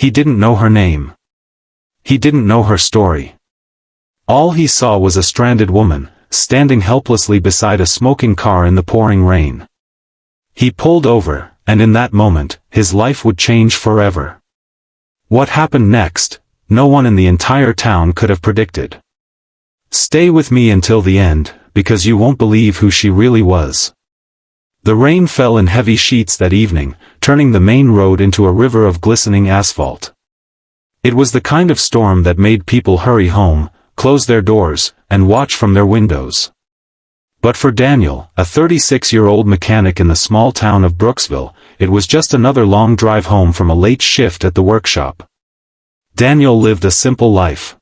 He didn't know her name. He didn't know her story. All he saw was a stranded woman, standing helplessly beside a smoking car in the pouring rain. He pulled over, and in that moment, his life would change forever. What happened next, no one in the entire town could have predicted. Stay with me until the end, because you won't believe who she really was. The rain fell in heavy sheets that evening, turning the main road into a river of glistening asphalt. It was the kind of storm that made people hurry home, close their doors, and watch from their windows. But for Daniel, a 36-year-old mechanic in the small town of Brooksville, it was just another long drive home from a late shift at the workshop. Daniel lived a simple life.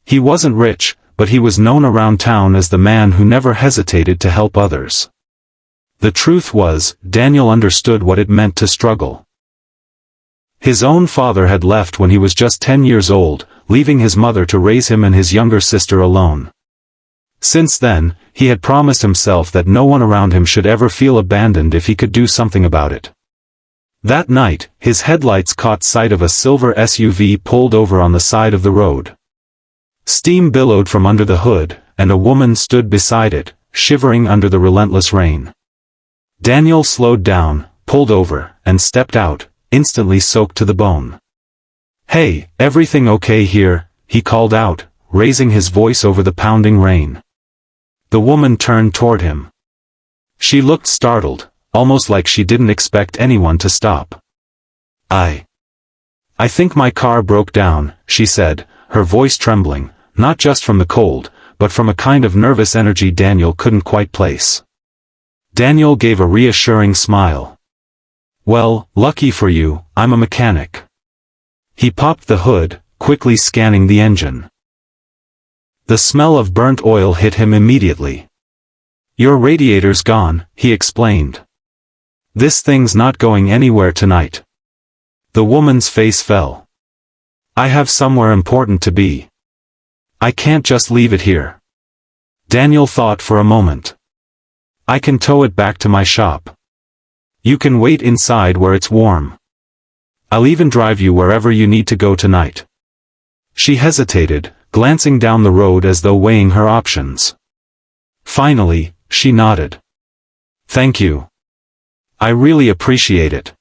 He wasn't rich, but he was known around town as the man who never hesitated to help others. The truth was, Daniel understood what it meant to struggle. His own father had left when he was just 10 years old, leaving his mother to raise him and his younger sister alone. Since then, he had promised himself that no one around him should ever feel abandoned if he could do something about it. That night, his headlights caught sight of a silver SUV pulled over on the side of the road. Steam billowed from under the hood, and a woman stood beside it, shivering under the relentless rain. Daniel slowed down, pulled over, and stepped out, instantly soaked to the bone. "Hey, everything okay here?" he called out, raising his voice over the pounding rain. The woman turned toward him. She looked startled, almost like she didn't expect anyone to stop. I think my car broke down," she said, her voice trembling, not just from the cold, but from a kind of nervous energy Daniel couldn't quite place. Daniel gave a reassuring smile. "Well, lucky for you, I'm a mechanic." He popped the hood, quickly scanning the engine. The smell of burnt oil hit him immediately. "Your radiator's gone," he explained. "This thing's not going anywhere tonight." The woman's face fell. "I have somewhere important to be. I can't just leave it here." Daniel thought for a moment. "I can tow it back to my shop. You can wait inside where it's warm. I'll even drive you wherever you need to go tonight." She hesitated, glancing down the road as though weighing her options. Finally, she nodded. "Thank you. I really appreciate it."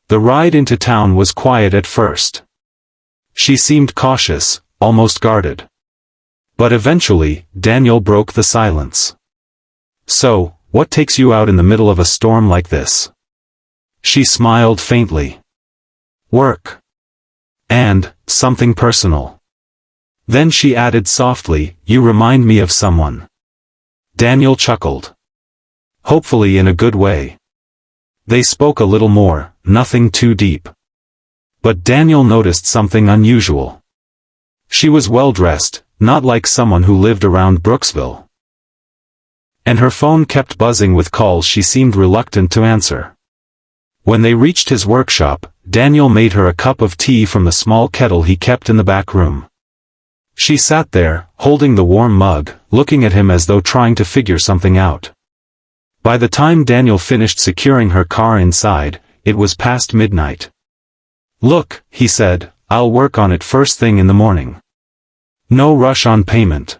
The ride into town was quiet at first. She seemed cautious, almost guarded. But eventually, Daniel broke the silence. "So, what takes you out in the middle of a storm like this?" She smiled faintly. "Work. And, something personal." Then she added softly, "You remind me of someone." Daniel chuckled. "Hopefully in a good way." They spoke a little more, nothing too deep. But Daniel noticed something unusual. She was well-dressed, not like someone who lived around Brooksville. And her phone kept buzzing with calls she seemed reluctant to answer. When they reached his workshop, Daniel made her a cup of tea from the small kettle he kept in the back room. She sat there, holding the warm mug, looking at him as though trying to figure something out. By the time Daniel finished securing her car inside, it was past midnight. "Look," he said, "I'll work on it first thing in the morning. No rush on payment.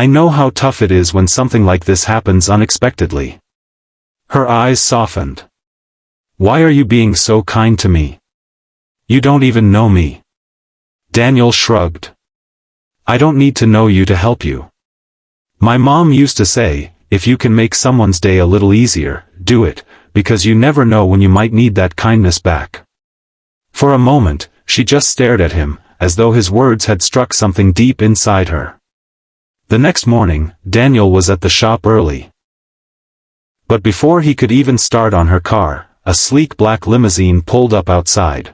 I know how tough it is when something like this happens unexpectedly." Her eyes softened. "Why are you being so kind to me? You don't even know me." Daniel shrugged. "I don't need to know you to help you. My mom used to say, if you can make someone's day a little easier, do it, because you never know when you might need that kindness back." For a moment, she just stared at him, as though his words had struck something deep inside her. The next morning, Daniel was at the shop early. But before he could even start on her car, a sleek black limousine pulled up outside.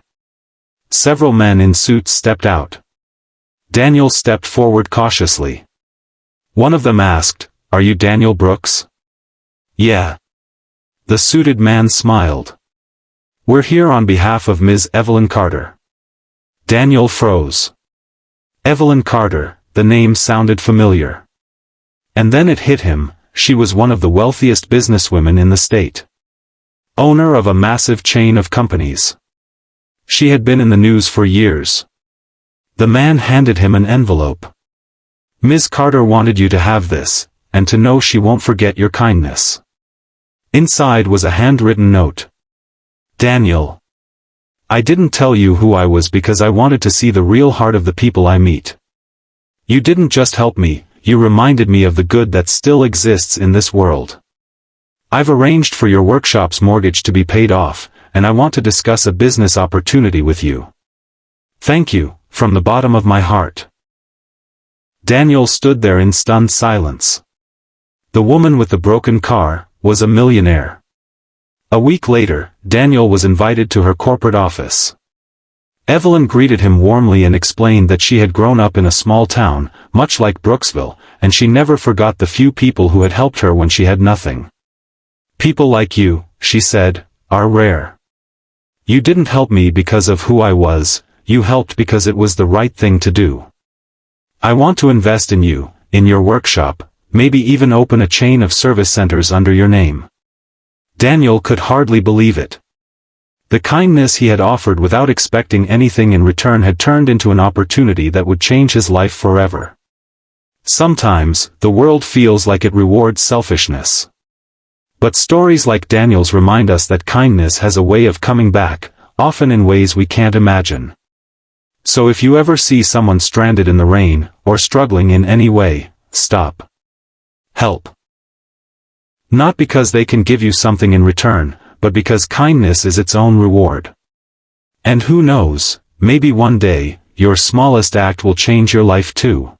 Several men in suits stepped out. Daniel stepped forward cautiously. One of them asked, "Are you Daniel Brooks?" "Yeah." The suited man smiled. "We're here on behalf of Ms. Evelyn Carter." Daniel froze. Evelyn Carter, the name sounded familiar. And then it hit him, she was one of the wealthiest businesswomen in the state. Owner of a massive chain of companies. She had been in the news for years. The man handed him an envelope. Ms. Carter wanted you to have this, and to know she won't forget your kindness. Inside was a handwritten note. Daniel. I didn't tell you who I was because I wanted to see the real heart of the people I meet. You didn't just help me, you reminded me of the good that still exists in this world. I've arranged for your workshop's mortgage to be paid off, and I want to discuss a business opportunity with you. Thank you, from the bottom of my heart. Daniel stood there in stunned silence. The woman with the broken car was a millionaire. A week later, Daniel was invited to her corporate office. Evelyn greeted him warmly and explained that she had grown up in a small town, much like Brooksville, and she never forgot the few people who had helped her when she had nothing. People like you, she said, are rare. You didn't help me because of who I was, you helped because it was the right thing to do. I want to invest in you, in your workshop, maybe even open a chain of service centers under your name. Daniel could hardly believe it. The kindness he had offered without expecting anything in return had turned into an opportunity that would change his life forever. Sometimes, the world feels like it rewards selfishness. But stories like Daniel's remind us that kindness has a way of coming back, often in ways we can't imagine. So if you ever see someone stranded in the rain, or struggling in any way, stop. Help. Not because they can give you something in return, but because kindness is its own reward. And who knows, maybe one day, your smallest act will change your life too.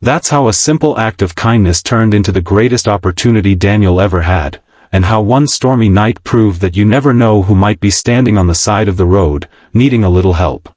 That's how a simple act of kindness turned into the greatest opportunity Daniel ever had, and how one stormy night proved that you never know who might be standing on the side of the road, needing a little help.